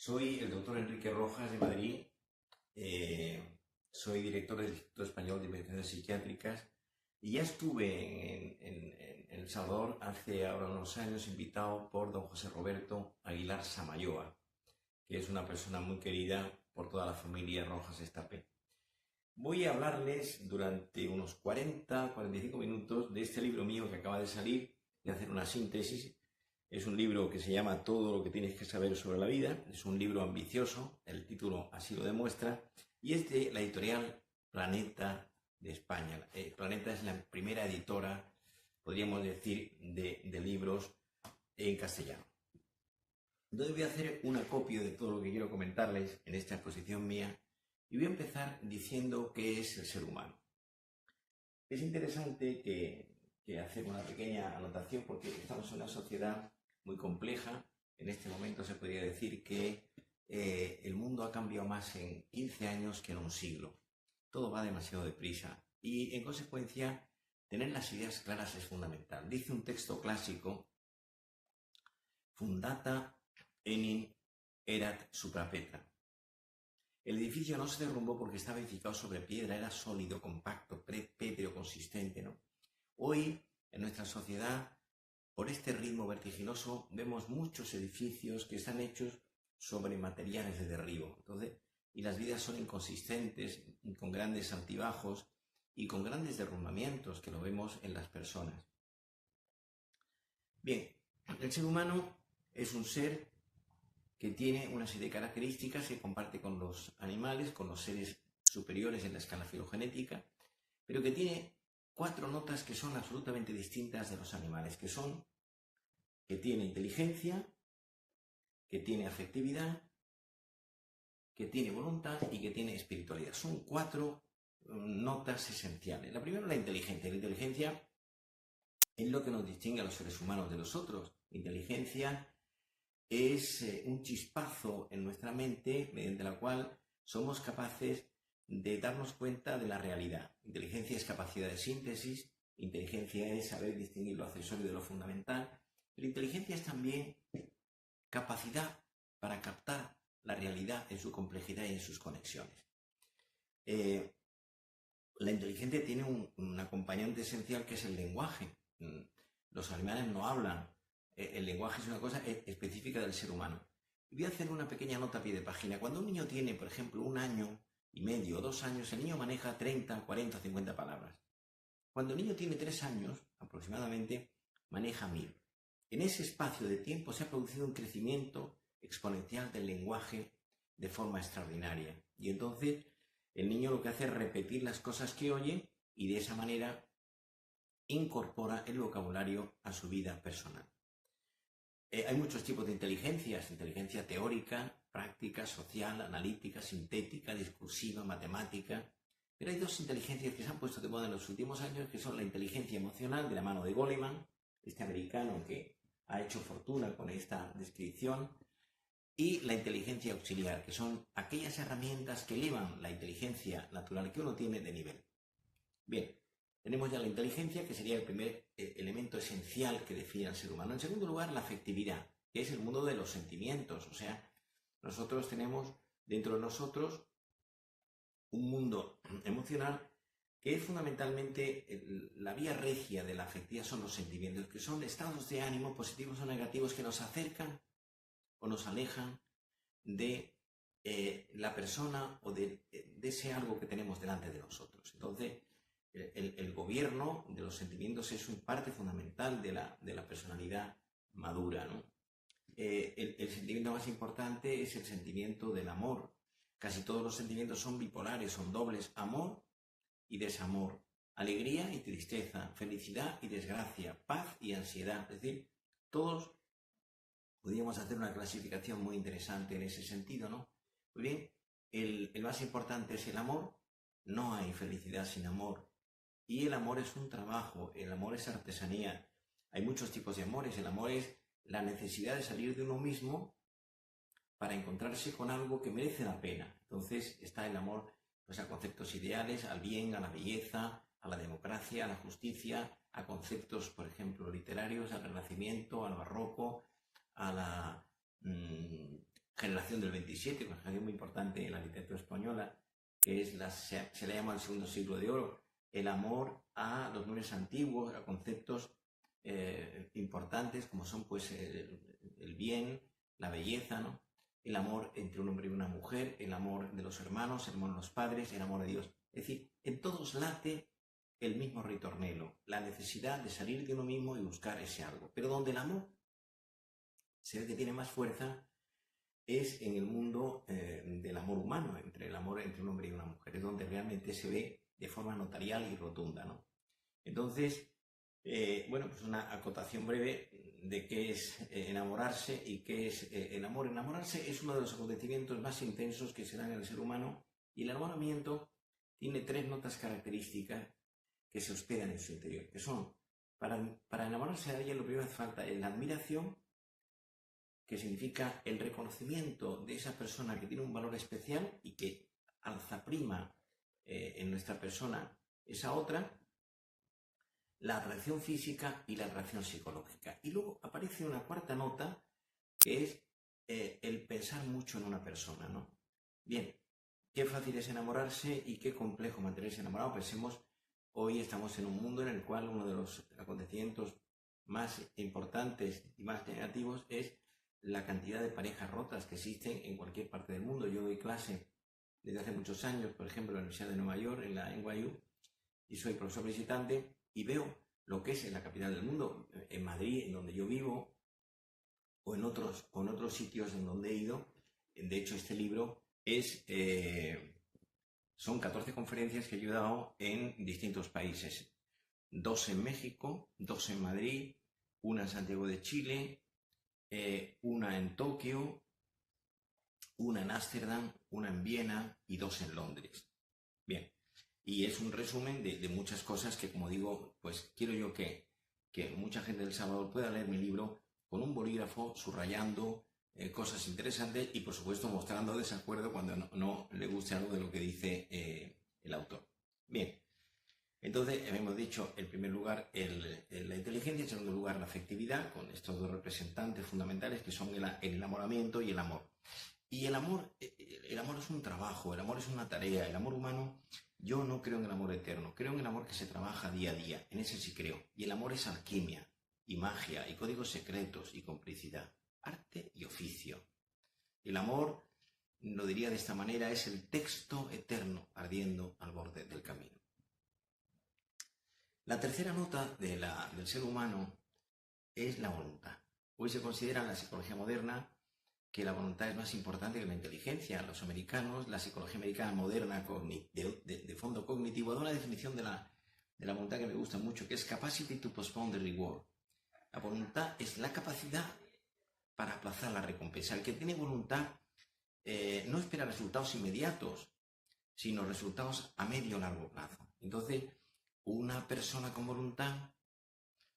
Soy el doctor Enrique Rojas de Madrid, soy director del Instituto Español de Investigaciones Psiquiátricas y ya estuve en El Salvador hace ahora unos años invitado por don José Roberto Aguilar Samayoa, que es una persona muy querida por toda la familia Rojas Estapé. Voy a hablarles durante unos 40-45 minutos de este libro mío que acaba de salir, de hacer una síntesis. Es un libro que se llama Todo lo que tienes que saber sobre la vida. Es un libro ambicioso, el título así lo demuestra, y es de la editorial Planeta de España. Planeta es la primera editora, podríamos decir, de libros en castellano. Entonces voy a hacer un acopio de todo lo que quiero comentarles en esta exposición mía y voy a empezar diciendo qué es el ser humano. Es interesante que hacer una pequeña anotación porque estamos en una sociedad muy compleja. En este momento se podría decir que el mundo ha cambiado más en 15 años que en un siglo. Todo va demasiado deprisa y, en consecuencia, tener las ideas claras es fundamental. Dice un texto clásico: Fundata enim erat supra Petra. El edificio no se derrumbó porque estaba edificado sobre piedra, era sólido, compacto, pétreo, consistente, ¿no? Hoy, en nuestra sociedad, por este ritmo vertiginoso, vemos muchos edificios que están hechos sobre materiales de derribo. Y las vidas son inconsistentes, con grandes altibajos y con grandes derrumbamientos, que lo vemos en las personas. Bien, el ser humano es un ser que tiene una serie de características que comparte con los animales, con los seres superiores en la escala filogenética, pero que tiene 4 notas que son absolutamente distintas de los animales, que tiene inteligencia, que tiene afectividad, que tiene voluntad y que tiene espiritualidad. Son 4 notas esenciales. La primera es la inteligencia. La inteligencia es lo que nos distingue a los seres humanos de los otros. La inteligencia es un chispazo en nuestra mente mediante la cual somos capaces de darnos cuenta de la realidad. Inteligencia es capacidad de síntesis, inteligencia es saber distinguir lo accesorio de lo fundamental, pero inteligencia es también capacidad para captar la realidad en su complejidad y en sus conexiones. La inteligencia tiene un acompañante esencial que es el lenguaje. Los animales no hablan. El lenguaje es una cosa específica del ser humano. Voy a hacer una pequeña nota a pie de página. Cuando un niño tiene, por ejemplo, 1 año y medio o 2 años, el niño maneja 30, 40, 50 palabras. Cuando el niño tiene 3 años, aproximadamente, maneja 1000. En ese espacio de tiempo se ha producido un crecimiento exponencial del lenguaje de forma extraordinaria. Y entonces el niño lo que hace es repetir las cosas que oye y de esa manera incorpora el vocabulario a su vida personal. Hay muchos tipos de inteligencias: inteligencia teórica, práctica, social, analítica, sintética, discursiva, matemática. Pero hay 2 inteligencias que se han puesto de moda en los últimos años, que son la inteligencia emocional, de la mano de Goleman, este americano que ha hecho fortuna con esta descripción, y la inteligencia auxiliar, que son aquellas herramientas que elevan la inteligencia natural que uno tiene de nivel. Bien, tenemos ya la inteligencia, que sería el primer elemento esencial que define al ser humano. En segundo lugar, la afectividad, que es el mundo de los sentimientos. O sea, nosotros tenemos dentro de nosotros un mundo emocional que es fundamentalmente la vía regia de la afectividad. Son los sentimientos, que son estados de ánimo positivos o negativos que nos acercan o nos alejan de la persona o de ese algo que tenemos delante de nosotros. Entonces, el gobierno de los sentimientos es una parte fundamental de la personalidad madura, ¿no? El sentimiento más importante es el sentimiento del amor. Casi todos los sentimientos son bipolares, son dobles: amor y desamor, alegría y tristeza, felicidad y desgracia, paz y ansiedad. Es decir, todos podríamos hacer una clasificación muy interesante en ese sentido, ¿no? Muy bien, el más importante es el amor. No hay felicidad sin amor. Y el amor es un trabajo, el amor es artesanía. Hay muchos tipos de amores. El amor es la necesidad de salir de uno mismo para encontrarse con algo que merece la pena. Entonces está el amor, pues, a conceptos ideales, al bien, a la belleza, a la democracia, a la justicia, a conceptos, por ejemplo, literarios, al Renacimiento, al Barroco, a la generación del 27, una generación muy importante en la literatura española, que es se le llama el segundo siglo de oro, el amor a los nombres antiguos, a conceptos importantes como son pues el bien, la belleza, ¿no? El amor entre un hombre y una mujer, el amor de los hermanos, el amor de los padres, el amor de Dios. Es decir, en todos late el mismo ritornelo, la necesidad de salir de uno mismo y buscar ese algo. Pero donde el amor se ve que tiene más fuerza es en el mundo del amor humano, entre el amor entre un hombre y una mujer, es donde realmente se ve de forma notarial y rotunda, ¿no? Entonces, bueno, pues una acotación breve de qué es enamorarse y qué es el amor. Enamorarse es uno de los acontecimientos más intensos que se dan en el ser humano, y el enamoramiento tiene 3 notas características que se hospedan en su interior, que son, para enamorarse de alguien lo primero que hace falta es la admiración, que significa el reconocimiento de esa persona que tiene un valor especial y que alza prima en nuestra persona esa otra, la atracción física y la atracción psicológica. Y luego aparece una cuarta nota, que es el pensar mucho en una persona, ¿no? Bien, qué fácil es enamorarse y qué complejo mantenerse enamorado. Pensemos, hoy estamos en un mundo en el cual uno de los acontecimientos más importantes y más negativos es la cantidad de parejas rotas que existen en cualquier parte del mundo. Yo doy clase desde hace muchos años, por ejemplo, en la Universidad de Nueva York, en la NYU, y soy profesor visitante, y veo lo que es en la capital del mundo, en Madrid, en donde yo vivo, o en otros sitios en donde he ido. De hecho, este libro son 14 conferencias que yo he dado en distintos países. 2 en México, 2 en Madrid, una en Santiago de Chile, una en Tokio, una en Ámsterdam, una en Viena y 2 en Londres. Bien, y es un resumen de muchas cosas que, como digo, pues quiero yo que mucha gente del Salvador pueda leer mi libro con un bolígrafo, subrayando cosas interesantes y, por supuesto, mostrando desacuerdo cuando no le guste algo de lo que dice el autor. Bien, entonces hemos dicho, en primer lugar, la inteligencia, en segundo lugar, la afectividad, con estos 2 representantes fundamentales que son el enamoramiento y el amor. Y el amor es un trabajo, el amor es una tarea, el amor humano. Yo no creo en el amor eterno, creo en el amor que se trabaja día a día, en ese sí creo. Y el amor es alquimia, y magia, y códigos secretos, y complicidad, arte y oficio. El amor, lo diría de esta manera, es el texto eterno ardiendo al borde del camino. La tercera nota del ser humano es la voluntad. Hoy se considera en la psicología moderna que la voluntad es más importante que la inteligencia. Los americanos, la psicología americana moderna de fondo cognitivo, da una definición de la voluntad que me gusta mucho, que es capacity to postpone the reward. La voluntad es la capacidad para aplazar la recompensa. El que tiene voluntad no espera resultados inmediatos, sino resultados a medio o largo plazo. Entonces, una persona con voluntad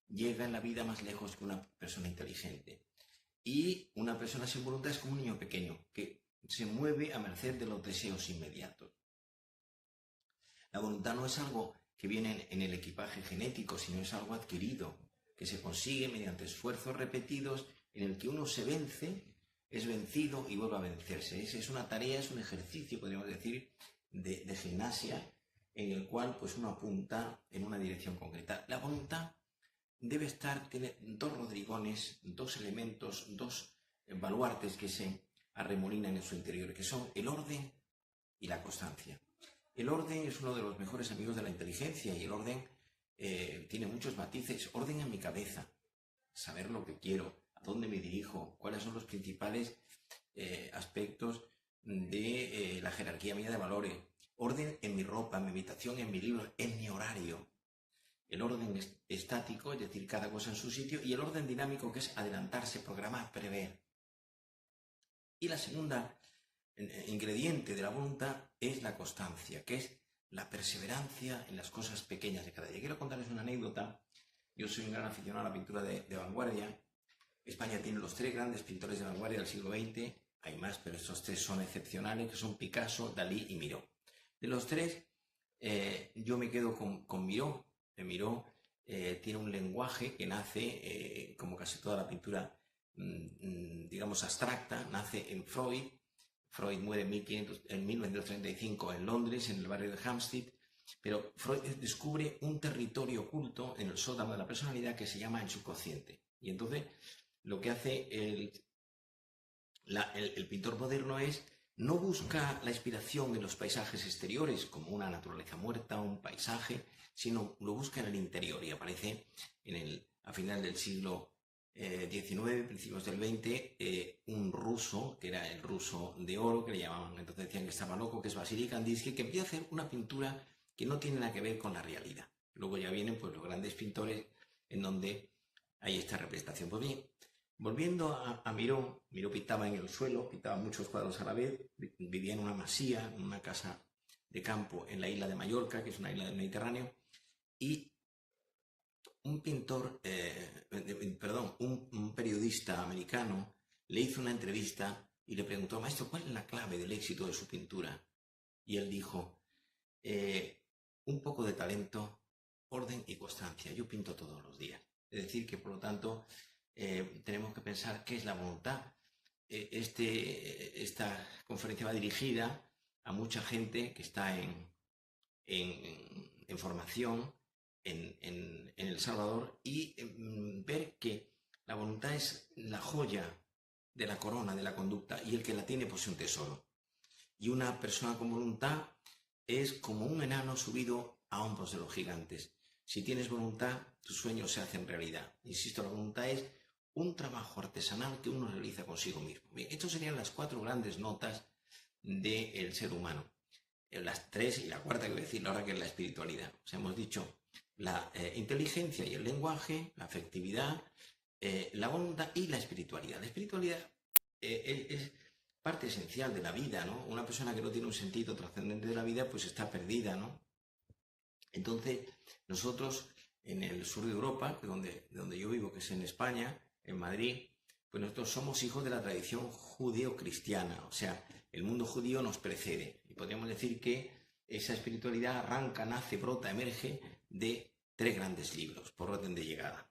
llega en la vida más lejos que una persona inteligente. Y una persona sin voluntad es como un niño pequeño, que se mueve a merced de los deseos inmediatos. La voluntad no es algo que viene en el equipaje genético, sino es algo adquirido, que se consigue mediante esfuerzos repetidos en el que uno se vence, es vencido y vuelve a vencerse. Es una tarea, es un ejercicio, podríamos decir, de gimnasia, en el cual pues uno apunta en una dirección concreta. La voluntad debe tener 2 rodrigones, 2 elementos, 2 baluartes que se arremolinan en su interior, que son el orden y la constancia. El orden es uno de los mejores amigos de la inteligencia, y el orden tiene muchos matices. Orden en mi cabeza, saber lo que quiero, a dónde me dirijo, cuáles son los principales aspectos de la jerarquía mía de valores. Orden en mi ropa, en mi habitación, en mi libro, en mi horario. El orden estático, es decir, cada cosa en su sitio, y el orden dinámico, que es adelantarse, programar, prever. Y la segunda ingrediente de la voluntad es la constancia, que es la perseverancia en las cosas pequeñas de cada día. Quiero contarles una anécdota. Yo soy un gran aficionado a la pintura de vanguardia. España tiene los 3 grandes pintores de vanguardia del siglo XX. Hay más, pero estos 3 son excepcionales, que son Picasso, Dalí y Miró. De los 3, yo me quedo con Miró. Miró tiene un lenguaje que nace, como casi toda la pintura digamos, abstracta, nace en Freud. Freud muere en 1935 en Londres, en el barrio de Hampstead, pero Freud descubre un territorio oculto en el sótano de la personalidad que se llama el subconsciente. Y entonces lo que hace el pintor moderno es no busca la inspiración en los paisajes exteriores, como una naturaleza muerta, un paisaje, sino lo busca en el interior, y aparece a final del siglo XIX, principios del XX, un ruso, que era el ruso de oro, que le llamaban, entonces decían que estaba loco, que es Vasily Kandinsky, que empieza a hacer una pintura que no tiene nada que ver con la realidad. Luego ya vienen pues los grandes pintores en donde hay esta representación. Pues bien, volviendo a Miró, Miró pintaba en el suelo, pintaba muchos cuadros a la vez, vivía en una masía, en una casa de campo en la isla de Mallorca, que es una isla del Mediterráneo, y un pintor, un periodista americano le hizo una entrevista y le preguntó: maestro, ¿cuál es la clave del éxito de su pintura? Y él dijo: un poco de talento, orden y constancia. Yo pinto todos los días. Es decir, que por lo tanto tenemos que pensar qué es la voluntad. Esta conferencia va dirigida a mucha gente que está en formación en El Salvador, y ver que la voluntad es la joya de la corona de la conducta, y el que la tiene posee un tesoro. Y una persona con voluntad es como un enano subido a hombros de los gigantes. Si tienes voluntad, tus sueños se hacen realidad. Insisto, la voluntad es un trabajo artesanal que uno realiza consigo mismo. Bien, estas serían las 4 grandes notas del ser humano. Las 3 y la cuarta que voy a decir ahora, que es la espiritualidad. O sea, hemos dicho la inteligencia y el lenguaje, la afectividad, la voluntad y la espiritualidad. La espiritualidad es parte esencial de la vida, ¿no? Una persona que no tiene un sentido trascendente de la vida, pues está perdida, ¿no? Entonces, nosotros en el sur de Europa, de donde yo vivo, que es en España, en Madrid, pues nosotros somos hijos de la tradición judío-cristiana. O sea, el mundo judío nos precede. Y podríamos decir que esa espiritualidad arranca, nace, brota, emerge de 3 grandes libros, por orden de llegada.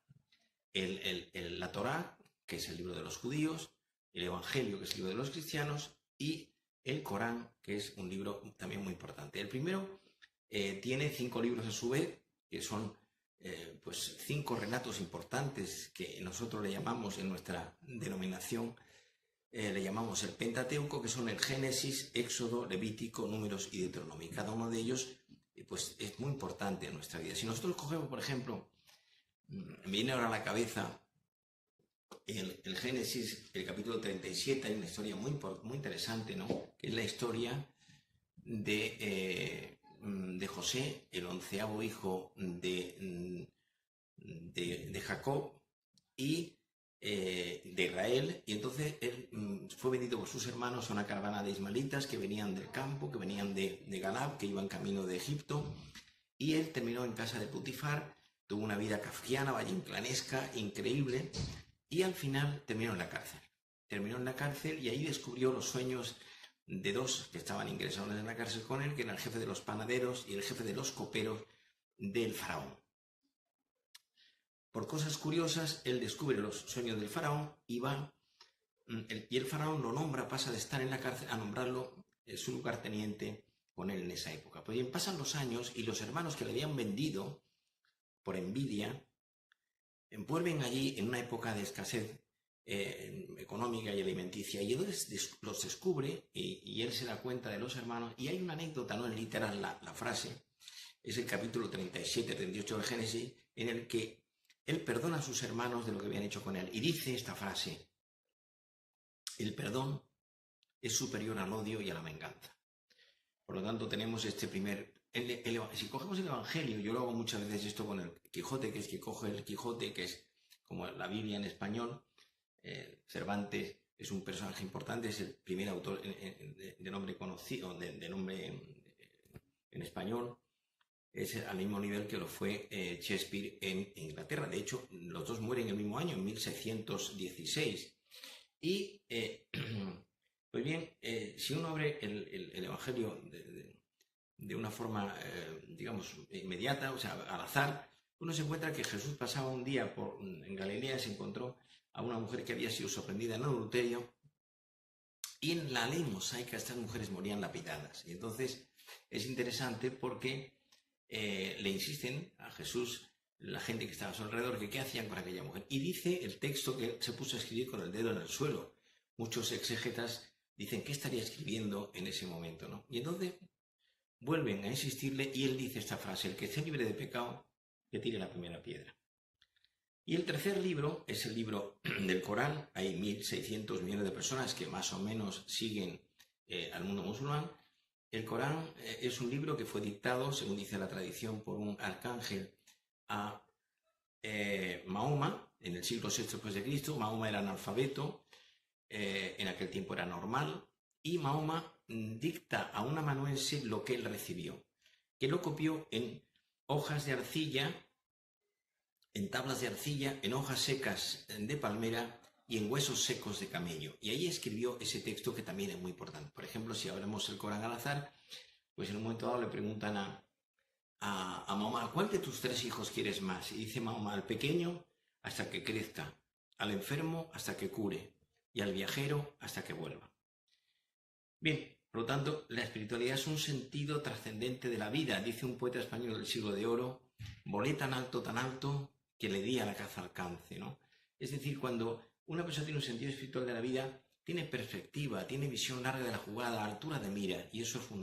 La Torá, que es el libro de los judíos, el Evangelio, que es el libro de los cristianos, y el Corán, que es un libro también muy importante. El primero tiene 5 libros a su vez, que son pues 5 relatos importantes que nosotros le llamamos, en nuestra denominación, le llamamos el Pentateuco, que son el Génesis, Éxodo, Levítico, Números y Deuteronomio. Cada uno de ellos pues es muy importante en nuestra vida. Si nosotros cogemos, por ejemplo, me viene ahora a la cabeza el Génesis, el capítulo 37, hay una historia muy interesante, ¿no? Que es la historia de José, el 11º hijo de Jacob y de Israel, y entonces él fue vendido por sus hermanos a una caravana de ismaelitas que venían del campo, que venían de Galab, que iban camino de Egipto, y él terminó en casa de Putifar, tuvo una vida kafkiana, vallinclanesca, increíble, y al final terminó en la cárcel. Terminó en la cárcel y ahí descubrió los sueños de 2 que estaban ingresados en la cárcel con él, que era el jefe de los panaderos y el jefe de los coperos del faraón. Por cosas curiosas, él descubre los sueños del faraón y el faraón lo nombra, pasa de estar en la cárcel a nombrarlo su lugarteniente con él en esa época. Pues bien, pasan los años y los hermanos que le habían vendido por envidia vuelven allí en una época de escasez económica y alimenticia, y entonces los descubre y él se da cuenta de los hermanos, y hay una anécdota, no es literal la frase, es el capítulo 37-38 del Génesis, en el que él perdona a sus hermanos de lo que habían hecho con él, y dice esta frase: el perdón es superior al odio y a la venganza. Por lo tanto, tenemos este primer... si cogemos el Evangelio, yo lo hago muchas veces esto con el Quijote, que es que coge el Quijote, que es como la Biblia en español. Cervantes es un personaje importante, es el primer autor de nombre conocido, de nombre en español. Es al mismo nivel que lo fue Shakespeare en Inglaterra. De hecho, los dos mueren el mismo año, en 1616. Y, pues bien, si uno abre el Evangelio de una forma, digamos, inmediata, o sea, al azar, uno se encuentra que Jesús pasaba un día en Galilea, se encontró a una mujer que había sido sorprendida en adulterio, y en la ley mosaica estas mujeres morían lapidadas. Y entonces es interesante porque le insisten a Jesús, la gente que estaba a su alrededor, que qué hacían con aquella mujer. Y dice el texto que se puso a escribir con el dedo en el suelo. Muchos exégetas dicen, ¿qué estaría escribiendo en ese momento, ¿no? Y entonces vuelven a insistirle y él dice esta frase: el que esté libre de pecado, que tire la primera piedra. Y el tercer libro es el libro del Corán. Hay 1.600 millones de personas que más o menos siguen al mundo musulmán. El Corán es un libro que fue dictado, según dice la tradición, por un arcángel a Mahoma en el siglo VI después de Cristo. Mahoma era analfabeto, en aquel tiempo era normal, y Mahoma dicta a un amanuense lo que él recibió, que lo copió en hojas de arcilla, en tablas de arcilla, en hojas secas de palmera y en huesos secos de camello. Y ahí escribió ese texto que también es muy importante. Por ejemplo, si abramos el Corán al azar, pues en un momento dado le preguntan a Mahoma, ¿cuál de tus 3 hijos quieres más? Y dice Mahoma, al pequeño hasta que crezca, al enfermo hasta que cure y al viajero hasta que vuelva. Bien, por lo tanto, la espiritualidad es un sentido trascendente de la vida. Dice un poeta español del siglo de oro, volé tan alto, que le di a la caza alcance, ¿no? Es decir, cuando una persona tiene un sentido espiritual de la vida, tiene perspectiva, tiene visión larga de la jugada, altura de mira, y eso es fundamental.